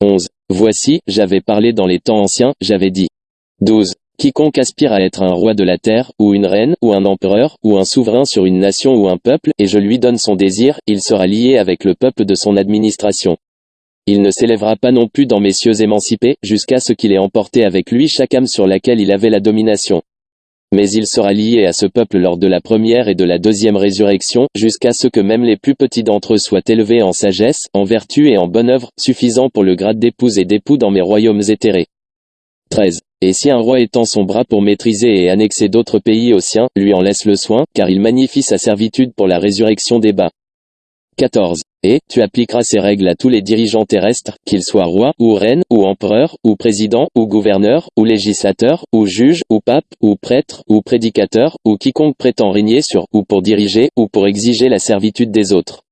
11. Voici, j'avais parlé dans les temps anciens, j'avais dit. 12. Quiconque aspire à être un roi de la terre, ou une reine, ou un empereur, ou un souverain sur une nation ou un peuple, et je lui donne son désir, il sera lié avec le peuple de son administration. Il ne s'élèvera pas non plus dans mes cieux émancipés, jusqu'à ce qu'il ait emporté avec lui chaque âme sur laquelle il avait la domination. Mais il sera lié à ce peuple lors de la première et de la deuxième résurrection, jusqu'à ce que même les plus petits d'entre eux soient élevés en sagesse, en vertu et en bonne œuvre, suffisant pour le grade d'épouse et d'époux dans mes royaumes éthérés. 13. Et si un roi étend son bras pour maîtriser et annexer d'autres pays au sien, lui en laisse le soin, car il magnifie sa servitude pour la résurrection des bas. 14. Et, tu appliqueras ces règles à tous les dirigeants terrestres, qu'ils soient rois, ou reines, ou empereurs, ou présidents, ou gouverneurs, ou législateurs, ou juges, ou papes, ou prêtres, ou prédicateurs, ou quiconque prétend régner sur, ou pour diriger, ou pour exiger la servitude des autres.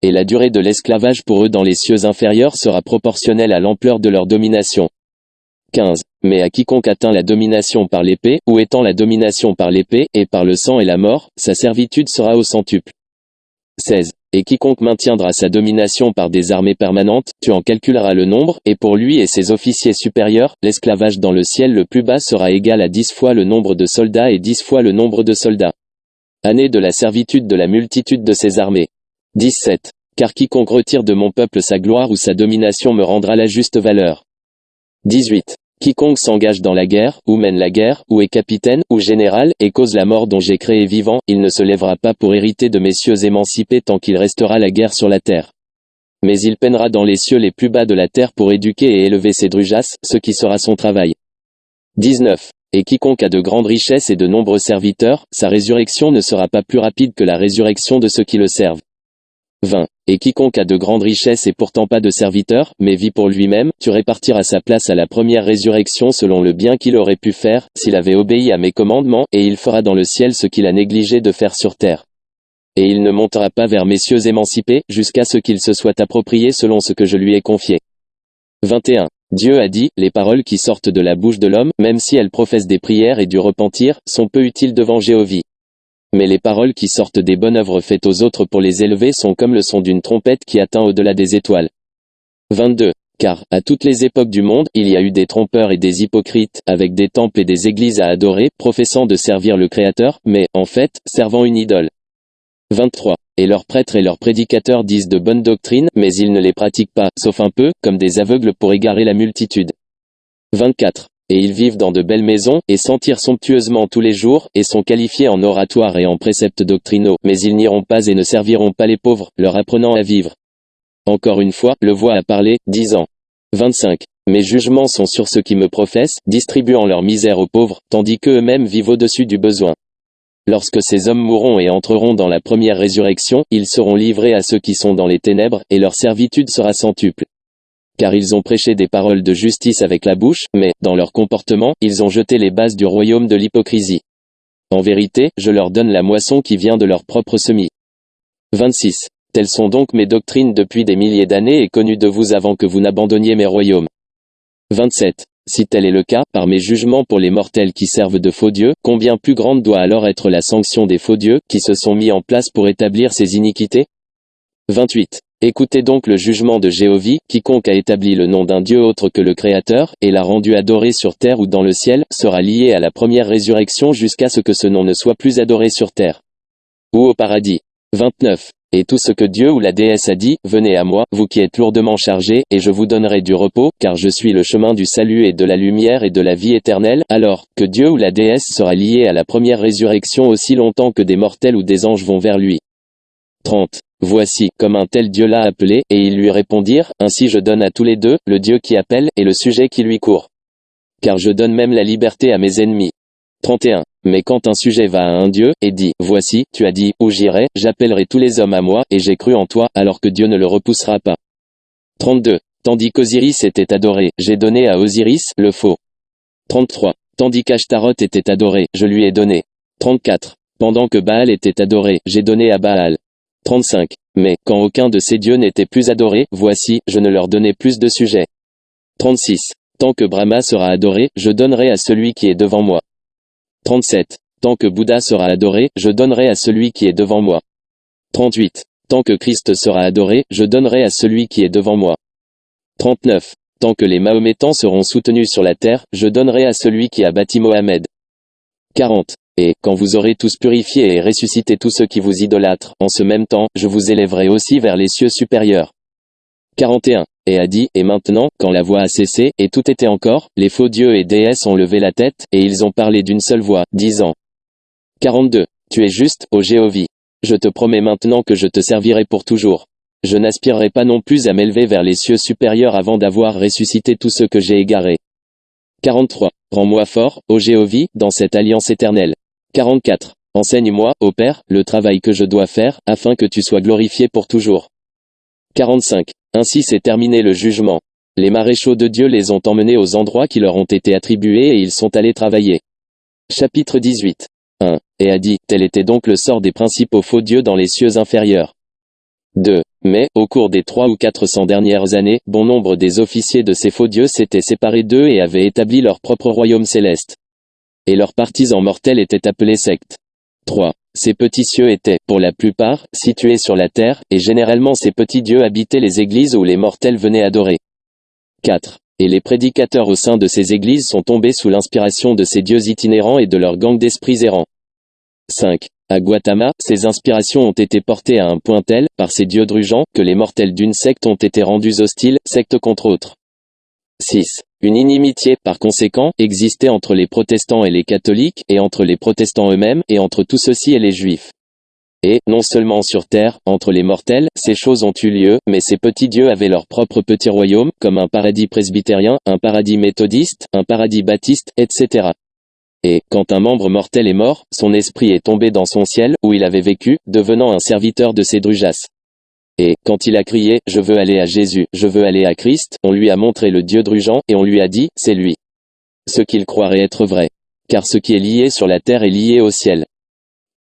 Et la durée de l'esclavage pour eux dans les cieux inférieurs sera proportionnelle à l'ampleur de leur domination. 15. Mais à quiconque atteint la domination par l'épée, ou étend la domination par l'épée, et par le sang et la mort, sa servitude sera au centuple. 16. Et quiconque maintiendra sa domination par des armées permanentes, tu en calculeras le nombre, et pour lui et ses officiers supérieurs, l'esclavage dans le ciel le plus bas sera égal à 10 fois le nombre de soldats et 10 fois le nombre de soldats. Année de la servitude de la multitude de ses armées. 17. Car quiconque retire de mon peuple sa gloire ou sa domination me rendra la juste valeur. 18. Quiconque s'engage dans la guerre, ou mène la guerre, ou est capitaine, ou général, et cause la mort dont j'ai créé vivant, il ne se lèvera pas pour hériter de mes cieux émancipés tant qu'il restera la guerre sur la terre. Mais il peinera dans les cieux les plus bas de la terre pour éduquer et élever ses drujas, ce qui sera son travail. 19. Et quiconque a de grandes richesses et de nombreux serviteurs, sa résurrection ne sera pas plus rapide que la résurrection de ceux qui le servent. 20. Et quiconque a de grandes richesses et pourtant pas de serviteurs, mais vit pour lui-même, tu répartiras sa place à la première résurrection selon le bien qu'il aurait pu faire, s'il avait obéi à mes commandements, et il fera dans le ciel ce qu'il a négligé de faire sur terre. Et il ne montera pas vers mes cieux émancipés, jusqu'à ce qu'il se soit approprié selon ce que je lui ai confié. 21. Dieu a dit, les paroles qui sortent de la bouche de l'homme, même si elles professent des prières et du repentir, sont peu utiles devant Jéhovah. Mais les paroles qui sortent des bonnes œuvres faites aux autres pour les élever sont comme le son d'une trompette qui atteint au-delà des étoiles. 22. Car, à toutes les époques du monde, il y a eu des trompeurs et des hypocrites, avec des temples et des églises à adorer, professant de servir le Créateur, mais, en fait, servant une idole. 23. Et leurs prêtres et leurs prédicateurs disent de bonnes doctrines, mais ils ne les pratiquent pas, sauf un peu, comme des aveugles pour égarer la multitude. 24. Et ils vivent dans de belles maisons, et s'en tirent somptueusement tous les jours, et sont qualifiés en oratoire et en préceptes doctrinaux, mais ils n'iront pas et ne serviront pas les pauvres, leur apprenant à vivre. Encore une fois, le voix a parlé, disant. 25. Mes jugements sont sur ceux qui me professent, distribuant leur misère aux pauvres, tandis qu'eux-mêmes vivent au-dessus du besoin. Lorsque ces hommes mourront et entreront dans la première résurrection, ils seront livrés à ceux qui sont dans les ténèbres, et leur servitude sera centuple. Car ils ont prêché des paroles de justice avec la bouche, mais, dans leur comportement, ils ont jeté les bases du royaume de l'hypocrisie. En vérité, je leur donne la moisson qui vient de leur propre semis. 26. Telles sont donc mes doctrines depuis des milliers d'années et connues de vous avant que vous n'abandonniez mes royaumes. 27. Si tel est le cas, par mes jugements pour les mortels qui servent de faux dieux, combien plus grande doit alors être la sanction des faux dieux, qui se sont mis en place pour établir ces iniquités? 28. Écoutez donc le jugement de Jéhovah, quiconque a établi le nom d'un Dieu autre que le Créateur, et l'a rendu adoré sur terre ou dans le ciel, sera lié à la première résurrection jusqu'à ce que ce nom ne soit plus adoré sur terre. Ou au paradis. 29. Et tout ce que Dieu ou la déesse a dit, venez à moi, vous qui êtes lourdement chargés, et je vous donnerai du repos, car je suis le chemin du salut et de la lumière et de la vie éternelle, alors, que Dieu ou la déesse sera lié à la première résurrection aussi longtemps que des mortels ou des anges vont vers lui. 30. Voici, comme un tel Dieu l'a appelé, et ils lui répondirent, ainsi je donne à tous les deux, le Dieu qui appelle, et le sujet qui lui court. Car je donne même la liberté à mes ennemis. 31. Mais quand un sujet va à un Dieu, et dit, voici, tu as dit, où j'irai, j'appellerai tous les hommes à moi, et j'ai cru en toi, alors que Dieu ne le repoussera pas. 32. Tandis qu'Osiris était adoré, j'ai donné à Osiris, le faux. 33. Tandis qu'Ashtaroth était adoré, je lui ai donné. 34. Pendant que Baal était adoré, j'ai donné à Baal. 35. Mais, quand aucun de ces dieux n'était plus adoré, voici, je ne leur donnai plus de sujet. 36. Tant que Brahma sera adoré, je donnerai à celui qui est devant moi. 37. Tant que Bouddha sera adoré, je donnerai à celui qui est devant moi. 38. Tant que Christ sera adoré, je donnerai à celui qui est devant moi. 39. Tant que les Mahométans seront soutenus sur la terre, je donnerai à celui qui a bâti Mohammed. 40. Et, quand vous aurez tous purifié et ressuscité tous ceux qui vous idolâtrent, en ce même temps, je vous élèverai aussi vers les cieux supérieurs. 41. Et a dit, et maintenant, quand la voix a cessé, et tout était encore, les faux dieux et déesses ont levé la tête, et ils ont parlé d'une seule voix, disant. 42. Tu es juste, ô Jéhovah. Je te promets maintenant que je te servirai pour toujours. Je n'aspirerai pas non plus à m'élever vers les cieux supérieurs avant d'avoir ressuscité tous ceux que j'ai égarés. 43. Rends-moi fort, ô Jéhovah, dans cette alliance éternelle. 44. Enseigne-moi, ô Père, le travail que je dois faire, afin que tu sois glorifié pour toujours. 45. Ainsi s'est terminé le jugement. Les maréchaux de Dieu les ont emmenés aux endroits qui leur ont été attribués et ils sont allés travailler. Chapitre 18. 1. Et a dit, tel était donc le sort des principaux faux dieux dans les cieux inférieurs. 2. Mais, au cours des 300 ou 400 dernières années, bon nombre des officiers de ces faux dieux s'étaient séparés d'eux et avaient établi leur propre royaume céleste. Et leurs partisans mortels étaient appelés sectes. 3. Ces petits cieux étaient, pour la plupart, situés sur la terre, et généralement ces petits dieux habitaient les églises où les mortels venaient adorer. 4. Et les prédicateurs au sein de ces églises sont tombés sous l'inspiration de ces dieux itinérants et de leur gang d'esprits errants. 5. À Gautama, ces inspirations ont été portées à un point tel, par ces dieux drugeants, que les mortels d'une secte ont été rendus hostiles, secte contre autres. 6. Une inimitié, par conséquent, existait entre les protestants et les catholiques, et entre les protestants eux-mêmes, et entre tous ceux-ci et les juifs. Et, non seulement sur terre, entre les mortels, ces choses ont eu lieu, mais ces petits dieux avaient leur propre petit royaume, comme un paradis presbytérien, un paradis méthodiste, un paradis baptiste, etc. Et, quand un membre mortel est mort, son esprit est tombé dans son ciel, où il avait vécu, devenant un serviteur de ces drujas. Et, quand il a crié, je veux aller à Jésus, je veux aller à Christ, on lui a montré le Dieu drugeant, et on lui a dit, c'est lui. Ce qu'il croirait être vrai. Car ce qui est lié sur la terre est lié au ciel.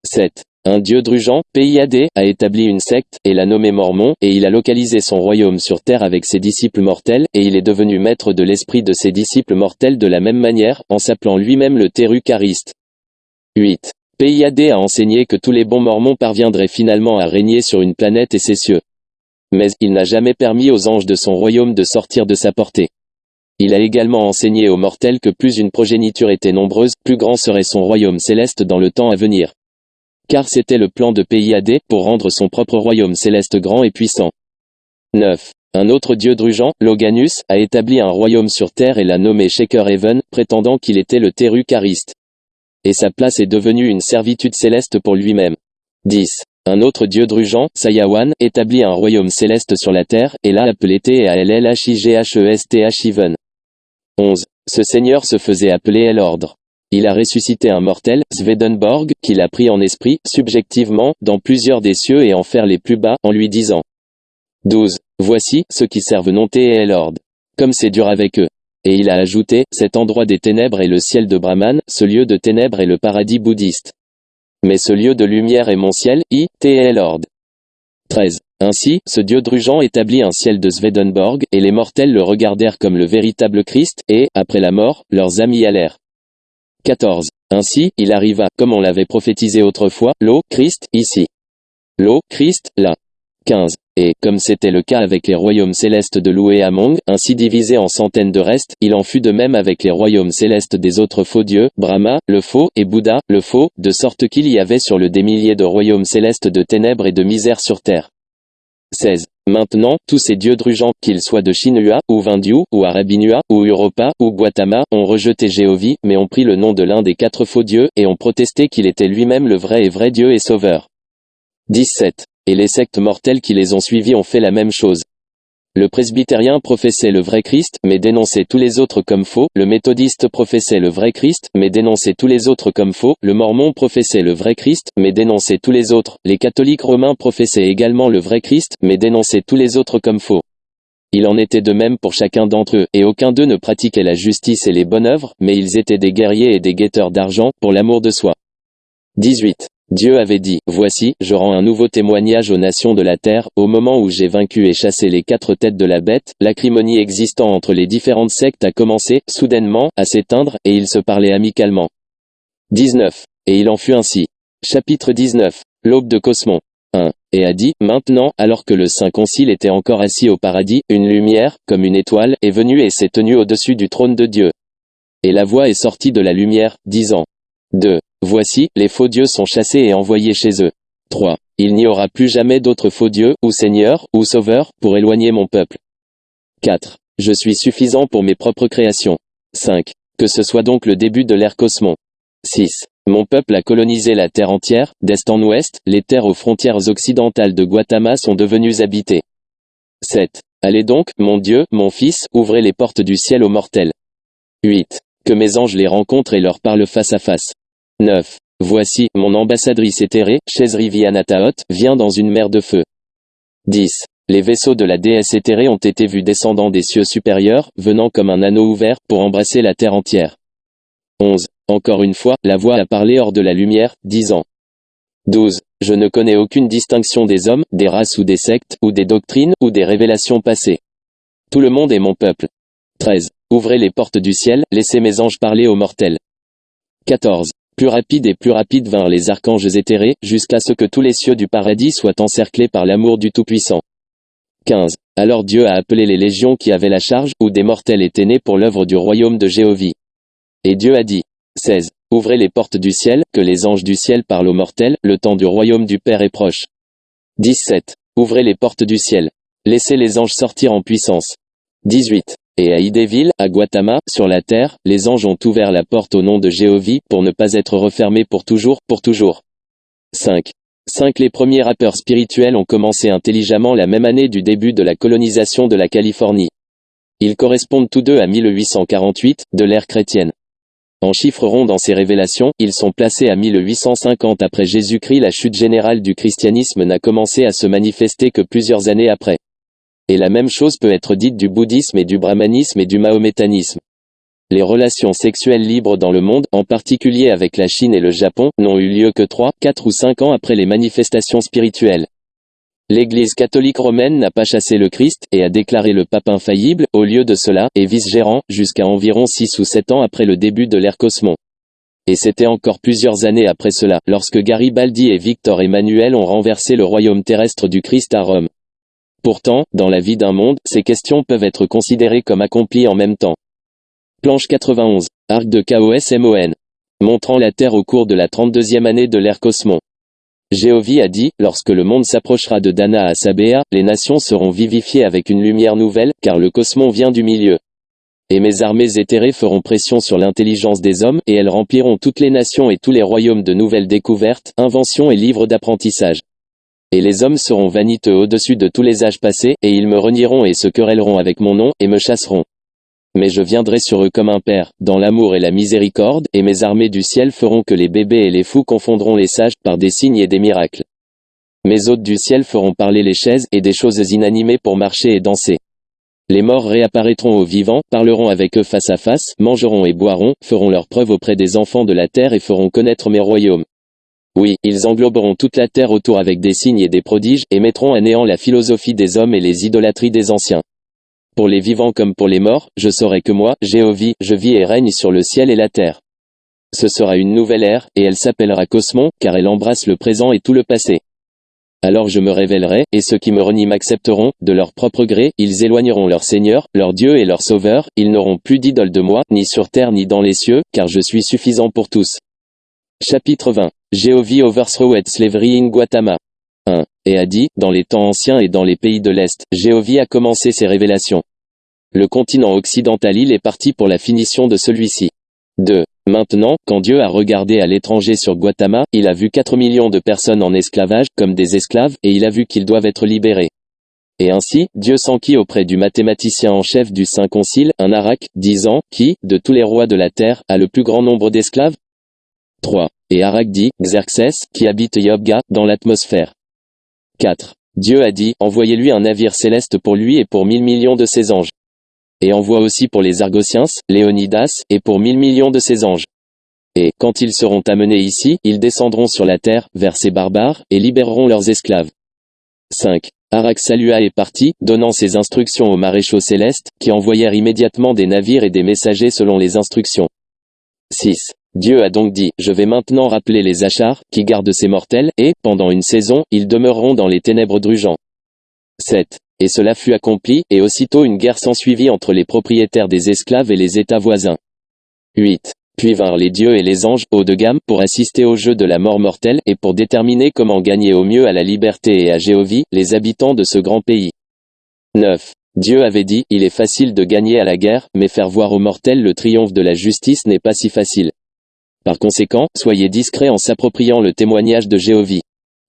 7. Un dieu drugeant, PIAD, a établi une secte, et l'a nommé Mormon, et il a localisé son royaume sur terre avec ses disciples mortels, et il est devenu maître de l'esprit de ses disciples mortels de la même manière, en s'appelant lui-même le Théru-Chariste. 8. PIAD a enseigné que tous les bons mormons parviendraient finalement à régner sur une planète et ses cieux. Mais, il n'a jamais permis aux anges de son royaume de sortir de sa portée. Il a également enseigné aux mortels que plus une progéniture était nombreuse, plus grand serait son royaume céleste dans le temps à venir. Car c'était le plan de PIAD, pour rendre son propre royaume céleste grand et puissant. 9. Un autre dieu drugeant, Loganus, a établi un royaume sur terre et l'a nommé Shaker Heaven, prétendant qu'il était le Théru-Chariste. Et sa place est devenue une servitude céleste pour lui-même. 10. Un autre dieu drugeant, Sayawan, établit un royaume céleste sur la terre, et l'a appelé T-A-L-L-H-I-G-H-E-S-T-H Heaven. 11. Ce seigneur se faisait appeler El-Ordre. Il a ressuscité un mortel, Swedenborg, qu'il a pris en esprit, subjectivement, dans plusieurs des cieux et en faire les plus bas, en lui disant. 12. Voici, ceux qui servent Nonté et El-Ordre. Comme c'est dur avec eux. Et il a ajouté, cet endroit des ténèbres est le ciel de Brahman, ce lieu de ténèbres est le paradis bouddhiste. Mais ce lieu de lumière est mon ciel, T et El-Ordre. 13. Ainsi, ce dieu drugeant établit un ciel de Swedenborg, et les mortels le regardèrent comme le véritable Christ, et, après la mort, leurs âmes y allèrent. 14. Ainsi, il arriva, comme on l'avait prophétisé autrefois, l'eau, Christ, ici. L'eau, Christ, là. 15. Et, comme c'était le cas avec les royaumes célestes de Lou et Among, ainsi divisés en centaines de restes, il en fut de même avec les royaumes célestes des autres faux dieux, Brahma, le faux, et Bouddha, le faux, de sorte qu'il y avait sur le des milliers de royaumes célestes de ténèbres et de misère sur terre. 16. Maintenant, tous ces dieux drugeants, qu'ils soient de Shinua, ou Vindiu, ou Arabinua, ou Europa, ou Gautama, ont rejeté Jéhovah, mais ont pris le nom de l'un des 4 faux dieux, et ont protesté qu'il était lui-même le vrai et vrai Dieu et Sauveur. 17. Et les sectes mortelles qui les ont suivis ont fait la même chose. Le presbytérien professait le vrai Christ, mais dénonçait tous les autres comme faux, le méthodiste professait le vrai Christ, mais dénonçait tous les autres comme faux, le mormon professait le vrai Christ, mais dénonçait tous les autres, les catholiques romains professaient également le vrai Christ, mais dénonçaient tous les autres comme faux. Il en était de même pour chacun d'entre eux, et aucun d'eux ne pratiquait la justice et les bonnes œuvres, mais ils étaient des guerriers et des guetteurs d'argent, pour l'amour de soi. 18. Dieu avait dit, voici, je rends un nouveau témoignage aux nations de la terre, au moment où j'ai vaincu et chassé les 4 têtes de la bête, l'acrimonie existant entre les différentes sectes a commencé, soudainement, à s'éteindre, et ils se parlaient amicalement. 19. Et il en fut ainsi. Chapitre 19. L'aube de Cosmon. 1. Et a dit, maintenant, alors que le Saint Concile était encore assis au paradis, une lumière, comme une étoile, est venue et s'est tenue au-dessus du trône de Dieu. Et la voix est sortie de la lumière, disant. 2. Voici, les faux dieux sont chassés et envoyés chez eux. 3. Il n'y aura plus jamais d'autres faux dieux, ou seigneurs, ou sauveurs, pour éloigner mon peuple. 4. Je suis suffisant pour mes propres créations. 5. Que ce soit donc le début de l'ère Cosmon. 6. Mon peuple a colonisé la terre entière, d'est en ouest, les terres aux frontières occidentales de Gautama sont devenues habitées. 7. Allez donc, mon Dieu, mon Fils, ouvrez les portes du ciel aux mortels. 8. Que mes anges les rencontrent et leur parlent face à face. 9. Voici, mon ambassadrice éthérée, Shezri Anataot, vient dans une mer de feu. 10. Les vaisseaux de la déesse éthérée ont été vus descendant des cieux supérieurs, venant comme un anneau ouvert, pour embrasser la terre entière. 11. Encore une fois, la voix a parlé hors de la lumière, disant. 12. Je ne connais aucune distinction des hommes, des races ou des sectes, ou des doctrines, ou des révélations passées. Tout le monde est mon peuple. 13. Ouvrez les portes du ciel, laissez mes anges parler aux mortels. 14. Plus rapides et plus rapides vinrent les archanges éthérés, jusqu'à ce que tous les cieux du paradis soient encerclés par l'amour du Tout-Puissant. 15. Alors Dieu a appelé les légions qui avaient la charge, où des mortels étaient nés pour l'œuvre du royaume de Jéhovie. Et Dieu a dit. 16. Ouvrez les portes du ciel, que les anges du ciel parlent aux mortels, le temps du royaume du Père est proche. 17. Ouvrez les portes du ciel. Laissez les anges sortir en puissance. 18. Et à Idéville, à Gautama, sur la terre, les anges ont ouvert la porte au nom de Jéhovie, pour ne pas être refermés pour toujours, pour toujours. 5. 5. Les premiers rappeurs spirituels ont commencé intelligemment la même année du début de la colonisation de la Californie. Ils correspondent tous deux à 1848, de l'ère chrétienne. En chiffres ronds dans ces révélations, ils sont placés à 1850 après Jésus-Christ. La chute générale du christianisme n'a commencé à se manifester que plusieurs années après. Et la même chose peut être dite du bouddhisme et du brahmanisme et du mahométanisme. Les relations sexuelles libres dans le monde, en particulier avec la Chine et le Japon, n'ont eu lieu que 3, 4 ou 5 ans après les manifestations spirituelles. L'Église catholique romaine n'a pas chassé le Christ, et a déclaré le pape infaillible, au lieu de cela, et vice-gérant, jusqu'à environ 6 ou 7 ans après le début de l'ère Cosmon. Et c'était encore plusieurs années après cela, lorsque Garibaldi et Victor Emmanuel ont renversé le royaume terrestre du Christ à Rome. Pourtant, dans la vie d'un monde, ces questions peuvent être considérées comme accomplies en même temps. Planche 91. Arc de Kosmon. Montrant la Terre au cours de la 32e année de l'ère Cosmon. Jéhovie a dit, lorsque le monde s'approchera de Dana à Sabéa, les nations seront vivifiées avec une lumière nouvelle, car le Cosmon vient du milieu. Et mes armées éthérées feront pression sur l'intelligence des hommes, et elles rempliront toutes les nations et tous les royaumes de nouvelles découvertes, inventions et livres d'apprentissage. Et les hommes seront vaniteux au-dessus de tous les âges passés, et ils me renieront et se querelleront avec mon nom, et me chasseront. Mais je viendrai sur eux comme un père, dans l'amour et la miséricorde, et mes armées du ciel feront que les bébés et les fous confondront les sages, par des signes et des miracles. Mes hôtes du ciel feront parler les chaises, et des choses inanimées pour marcher et danser. Les morts réapparaîtront aux vivants, parleront avec eux face à face, mangeront et boiront, feront leurs preuves auprès des enfants de la terre et feront connaître mes royaumes. Oui, ils engloberont toute la terre autour avec des signes et des prodiges, et mettront à néant la philosophie des hommes et les idolâtries des anciens. Pour les vivants comme pour les morts, je saurai que moi, Jéhovie, je vis et règne sur le ciel et la terre. Ce sera une nouvelle ère, et elle s'appellera Cosmon, car elle embrasse le présent et tout le passé. Alors je me révélerai, et ceux qui me renient m'accepteront, de leur propre gré, ils éloigneront leur Seigneur, leur Dieu et leur Sauveur, ils n'auront plus d'idole de moi, ni sur terre ni dans les cieux, car je suis suffisant pour tous. Chapitre 20. Jéhovie overthroweth slavery in Gautama. 1. Et a dit, dans les temps anciens et dans les pays de l'Est, Jéhovie a commencé ses révélations. Le continent occidental il est parti pour la finition de celui-ci. 2. Maintenant, quand Dieu a regardé à l'étranger sur Gautama, il a vu 4 millions de personnes en esclavage, comme des esclaves, et il a vu qu'ils doivent être libérés. Et ainsi, Dieu s'enquit auprès du mathématicien en chef du Saint Concile, un Arak, disant, qui, de tous les rois de la terre, a le plus grand nombre d'esclaves? 3. Et Arak dit, Xerxès, qui habite Yobga, dans l'atmosphère. 4. Dieu a dit, envoyez-lui un navire céleste pour lui et pour 1000 millions de ses anges. Et envoie aussi pour les Argosiens, Léonidas, et pour 1000 millions de ses anges. Et, quand ils seront amenés ici, ils descendront sur la terre, vers ces barbares, et libéreront leurs esclaves. 5. Arak salua et partit, donnant ses instructions aux maréchaux célestes, qui envoyèrent immédiatement des navires et des messagers selon les instructions. 6. Dieu a donc dit, je vais maintenant rappeler les Achars, qui gardent ces mortels, et, pendant une saison, ils demeureront dans les ténèbres drugeants. 7. Et cela fut accompli, et aussitôt une guerre s'ensuivit entre les propriétaires des esclaves et les États voisins. 8. Puis vinrent les dieux et les anges, haut de gamme, pour assister au jeu de la mort mortelle, et pour déterminer comment gagner au mieux à la liberté et à Jéhovie, les habitants de ce grand pays. 9. Dieu avait dit, il est facile de gagner à la guerre, mais faire voir aux mortels le triomphe de la justice n'est pas si facile. Par conséquent, soyez discrets en s'appropriant le témoignage de Jéhovie.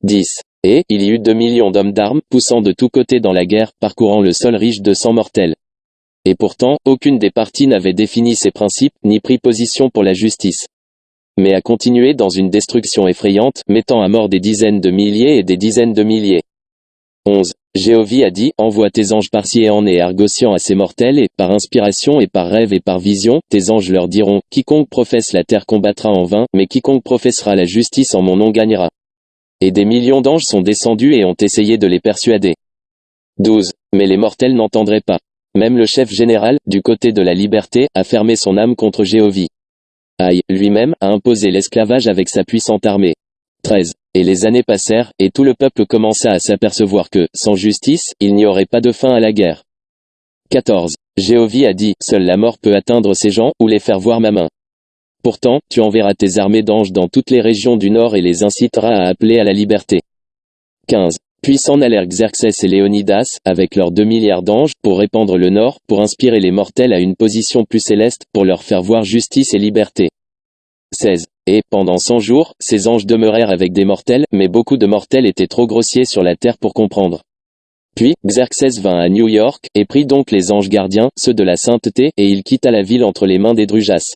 10. Et, il y eut 2 millions d'hommes d'armes, poussant de tous côtés dans la guerre, parcourant le sol riche de sang mortel. Et pourtant, aucune des parties n'avait défini ses principes, ni pris position pour la justice. Mais a continué dans une destruction effrayante, mettant à mort des dizaines de milliers et des dizaines de milliers. 11. Jéhovie a dit, envoie tes anges Parsiéan et Argosian à ces mortels et, par inspiration et par rêve et par vision, tes anges leur diront, quiconque professe la terre combattra en vain, mais quiconque professera la justice en mon nom gagnera. Et des millions d'anges sont descendus et ont essayé de les persuader. 12. Mais les mortels n'entendraient pas. Même le chef général, du côté de la liberté, a fermé son âme contre Jéhovie. Aïe, lui-même, a imposé l'esclavage avec sa puissante armée. 13. Et les années passèrent, et tout le peuple commença à s'apercevoir que, sans justice, il n'y aurait pas de fin à la guerre. 14. Jéhovie a dit, seule la mort peut atteindre ces gens, ou les faire voir ma main. Pourtant, tu enverras tes armées d'anges dans toutes les régions du nord et les inciteras à appeler à la liberté. 15. Puis s'en allèrent Xerxès et Léonidas, avec leurs 2 milliards d'anges, pour répandre le nord, pour inspirer les mortels à une position plus céleste, pour leur faire voir justice et liberté. 16. Et, pendant 100 jours, ces anges demeurèrent avec des mortels, mais beaucoup de mortels étaient trop grossiers sur la terre pour comprendre. Puis, Xerxès vint à New York, et prit donc les anges gardiens, ceux de la sainteté, et il quitta la ville entre les mains des Drujas.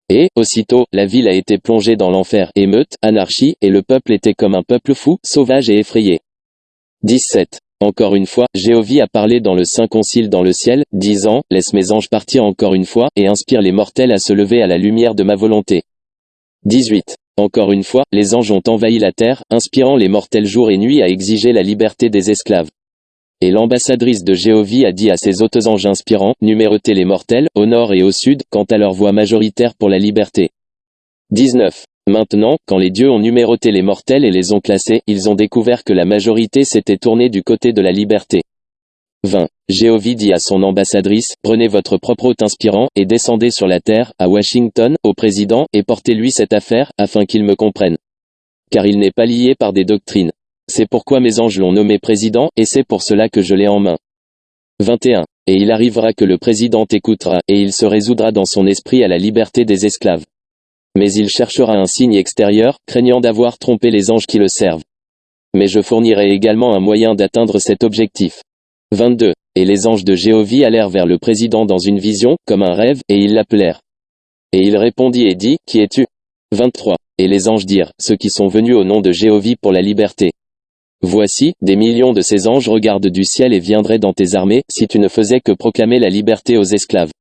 Et, aussitôt, la ville a été plongée dans l'enfer, émeute, anarchie, et le peuple était comme un peuple fou, sauvage et effrayé. 17. Encore une fois, Jéhovie a parlé dans le Saint Concile dans le ciel, disant, laisse mes anges partir encore une fois, et inspire les mortels à se lever à la lumière de ma volonté. 18. Encore une fois, les anges ont envahi la terre, inspirant les mortels jour et nuit à exiger la liberté des esclaves. Et l'ambassadrice de Jéhovie a dit à ses hôtes anges inspirants, numérotez les mortels, au nord et au sud, quant à leur voix majoritaire pour la liberté. 19. Maintenant, quand les dieux ont numéroté les mortels et les ont classés, ils ont découvert que la majorité s'était tournée du côté de la liberté. 20. Jéhovie dit à son ambassadrice, prenez votre propre hôte inspirant, et descendez sur la terre, à Washington, au président, et portez-lui cette affaire, afin qu'il me comprenne. Car il n'est pas lié par des doctrines. C'est pourquoi mes anges l'ont nommé président, et c'est pour cela que je l'ai en main. 21. Et il arrivera que le président écoutera, et il se résoudra dans son esprit à la liberté des esclaves. Mais il cherchera un signe extérieur, craignant d'avoir trompé les anges qui le servent. Mais je fournirai également un moyen d'atteindre cet objectif. 22. Et les anges de Jéhovie allèrent vers le président dans une vision, comme un rêve, et ils l'appelèrent. Et il répondit et dit, qui es-tu? 23. Et les anges dirent, ceux qui sont venus au nom de Jéhovie pour la liberté. Voici, des millions de ces anges regardent du ciel et viendraient dans tes armées, si tu ne faisais que proclamer la liberté aux esclaves.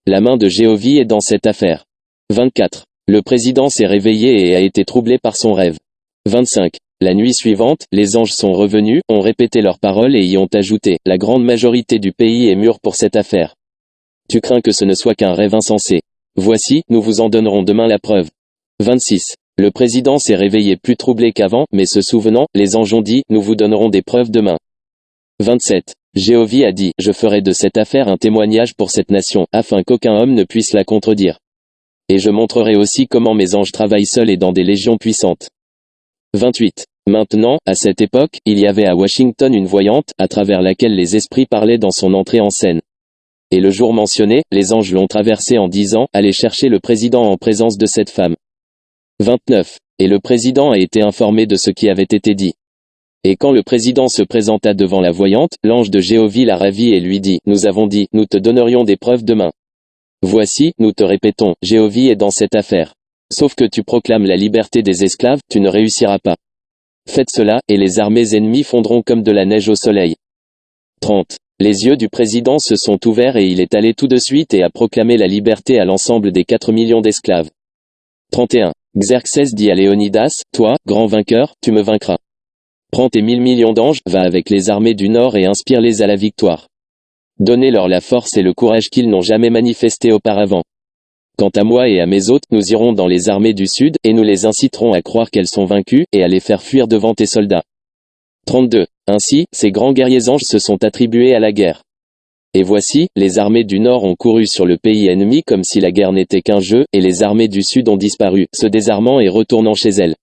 La main de Jéhovie est dans cette affaire. 24. Le président s'est réveillé et a été troublé par son rêve. 25. La nuit suivante, les anges sont revenus, ont répété leurs paroles et y ont ajouté, la grande majorité du pays est mûre pour cette affaire. Tu crains que ce ne soit qu'un rêve insensé. Voici, nous vous en donnerons demain la preuve. 26. Le président s'est réveillé plus troublé qu'avant, mais se souvenant, les anges ont dit, nous vous donnerons des preuves demain. 27. Jéhovie a dit, je ferai de cette affaire un témoignage pour cette nation, afin qu'aucun homme ne puisse la contredire. Et je montrerai aussi comment mes anges travaillent seuls et dans des légions puissantes. 28. Maintenant, à cette époque, il y avait à Washington une voyante, à travers laquelle les esprits parlaient dans son entrée en scène. Et le jour mentionné, les anges l'ont traversé en disant, allez chercher le président en présence de cette femme. 29. Et le président a été informé de ce qui avait été dit. Et quand le président se présenta devant la voyante, l'ange de Jéhovie la ravit et lui dit, nous avons dit, nous te donnerions des preuves demain. Voici, nous te répétons, Jéhovie est dans cette affaire. Sauf que tu proclames la liberté des esclaves, tu ne réussiras pas. Faites cela, et les armées ennemies fondront comme de la neige au soleil. 30. Les yeux du président se sont ouverts et il est allé tout de suite et a proclamé la liberté à l'ensemble des 4 millions d'esclaves. 31. Xerxès dit à Léonidas, toi, grand vainqueur, tu me vaincras. Prends tes 1000 millions d'anges, va avec les armées du Nord et inspire-les à la victoire. Donnez-leur la force et le courage qu'ils n'ont jamais manifesté auparavant. Quant à moi et à mes hôtes, nous irons dans les armées du Sud, et nous les inciterons à croire qu'elles sont vaincues, et à les faire fuir devant tes soldats. 32. Ainsi, ces grands guerriers anges se sont attribués à la guerre. Et voici, les armées du Nord ont couru sur le pays ennemi comme si la guerre n'était qu'un jeu, et les armées du Sud ont disparu, se désarmant et retournant chez elles.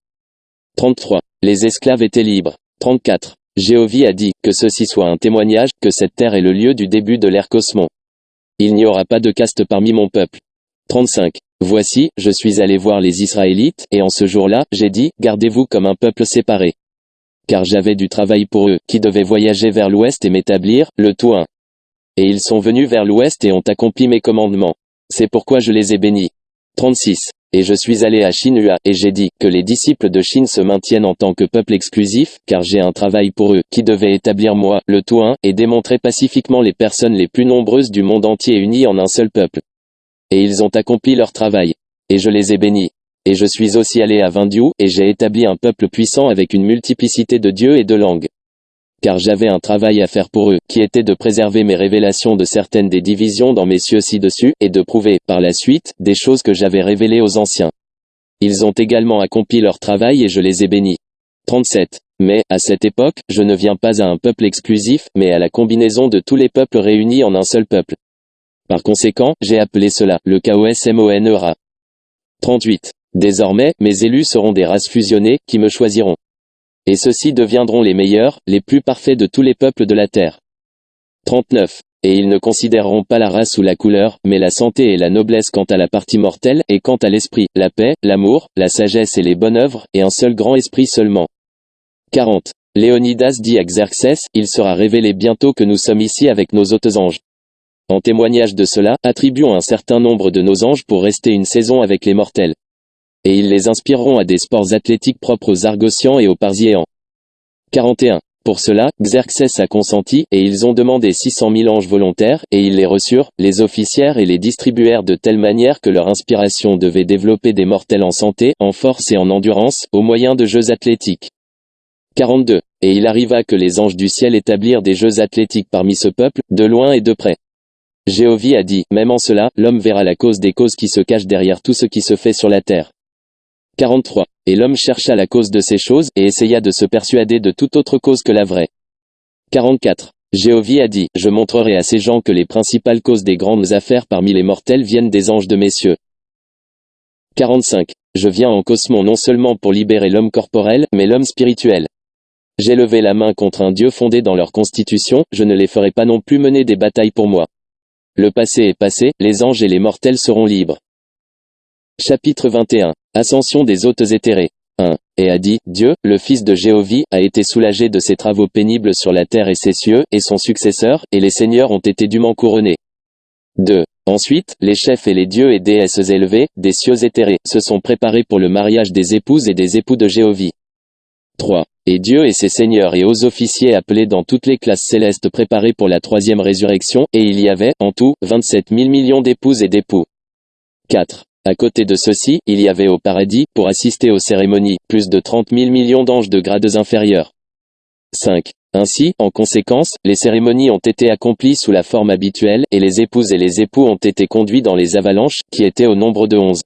33. Les esclaves étaient libres. 34. Jéhovah a dit, que ceci soit un témoignage, que cette terre est le lieu du début de l'ère Cosmon. Il n'y aura pas de caste parmi mon peuple. 35. Voici, je suis allé voir les Israélites, et en ce jour-là, j'ai dit, gardez-vous comme un peuple séparé. Car j'avais du travail pour eux, qui devaient voyager vers l'ouest et m'établir, le tout un. Et ils sont venus vers l'ouest et ont accompli mes commandements. C'est pourquoi je les ai bénis. 36. Et je suis allé à Shinua, et j'ai dit, que les disciples de Shin se maintiennent en tant que peuple exclusif, car j'ai un travail pour eux, qui devait établir moi, le tout un, et démontrer pacifiquement les personnes les plus nombreuses du monde entier unies en un seul peuple. Et ils ont accompli leur travail. Et je les ai bénis. Et je suis aussi allé à Vindiu, et j'ai établi un peuple puissant avec une multiplicité de dieux et de langues. Car j'avais un travail à faire pour eux, qui était de préserver mes révélations de certaines des divisions dans mes cieux ci-dessus, et de prouver, par la suite, des choses que j'avais révélées aux anciens. Ils ont également accompli leur travail et je les ai bénis. 37. Mais, à cette époque, je ne viens pas à un peuple exclusif, mais à la combinaison de tous les peuples réunis en un seul peuple. Par conséquent, j'ai appelé cela, le Kosmonera. 38. Désormais, mes élus seront des races fusionnées, qui me choisiront. Et ceux-ci deviendront les meilleurs, les plus parfaits de tous les peuples de la terre. 39. Et ils ne considéreront pas la race ou la couleur, mais la santé et la noblesse quant à la partie mortelle, et quant à l'esprit, la paix, l'amour, la sagesse et les bonnes œuvres, et un seul grand esprit seulement. 40. Léonidas dit à Xerxès, il sera révélé bientôt que nous sommes ici avec nos hôtes anges. En témoignage de cela, attribuons un certain nombre de nos anges pour rester une saison avec les mortels. Et ils les inspireront à des sports athlétiques propres aux Argosiens et aux Parsiéens. 41. Pour cela, Xerxès a consenti, et ils ont demandé 600 000 anges volontaires, et ils les reçurent, les officièrent et les distribuèrent de telle manière que leur inspiration devait développer des mortels en santé, en force et en endurance, au moyen de jeux athlétiques. 42. Et il arriva que les anges du ciel établirent des jeux athlétiques parmi ce peuple, de loin et de près. Jéhovah a dit, même en cela, l'homme verra la cause des causes qui se cachent derrière tout ce qui se fait sur la terre. 43. Et l'homme chercha la cause de ces choses, et essaya de se persuader de toute autre cause que la vraie. 44. Jéhovah a dit, je montrerai à ces gens que les principales causes des grandes affaires parmi les mortels viennent des anges de mes cieux. 45. Je viens en Cosmon non seulement pour libérer l'homme corporel, mais l'homme spirituel. J'ai levé la main contre un dieu fondé dans leur constitution, je ne les ferai pas non plus mener des batailles pour moi. Le passé est passé, les anges et les mortels seront libres. Chapitre 21. Ascension des hôtes éthérés. 1. Et a dit, Dieu, le fils de Jéhovah, a été soulagé de ses travaux pénibles sur la terre et ses cieux, et son successeur, et les seigneurs ont été dûment couronnés. 2. Ensuite, les chefs et les dieux et déesses élevés, des cieux éthérés, se sont préparés pour le mariage des épouses et des époux de Jéhovah. 3. Et Dieu et ses seigneurs et hauts officiers appelés dans toutes les classes célestes préparés pour la troisième résurrection, et il y avait, en tout, 27 000 millions d'épouses et d'époux. 4. À côté de ceci, il y avait au paradis, pour assister aux cérémonies, plus de 30 000 millions d'anges de grades inférieurs. 5. Ainsi, en conséquence, les cérémonies ont été accomplies sous la forme habituelle, et les épouses et les époux ont été conduits dans les avalanches, qui étaient au nombre de 11.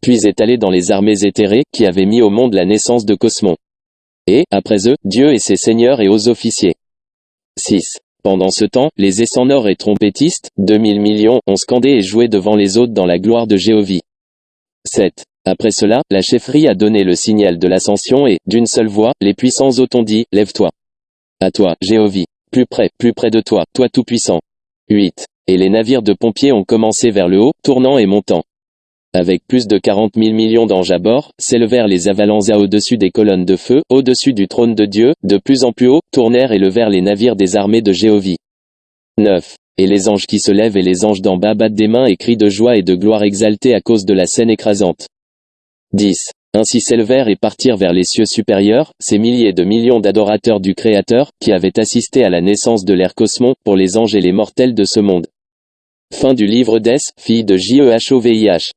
Puis étalés dans les armées éthérées, qui avaient mis au monde la naissance de Cosmon. Et, après eux, Dieu et ses seigneurs et hauts officiers. 6. Pendant ce temps, les escennors et trompettistes, 2000 millions, ont scandé et joué devant les hôtes dans la gloire de Jéhovah. 7. Après cela, la chefferie a donné le signal de l'ascension et, d'une seule voix, les puissants hôtes ont dit, lève-toi. À toi, Jéhovah. Plus près de toi, toi tout-puissant. 8. Et les navires de pompiers ont commencé vers le haut, tournant et montant. Avec plus de 40 000 millions d'anges à bord, s'élevèrent les avalanzas au-dessus des colonnes de feu, au-dessus du trône de Dieu, de plus en plus haut, tournèrent et levèrent les navires des armées de Jéhovah. 9. Et les anges qui se lèvent et les anges d'en bas battent des mains et crient de joie et de gloire exaltés à cause de la scène écrasante. 10. Ainsi s'élevèrent et partirent vers les cieux supérieurs, ces milliers de millions d'adorateurs du Créateur, qui avaient assisté à la naissance de l'ère Cosmon, pour les anges et les mortels de ce monde. Fin du livre d'Es, fille de Jehovih.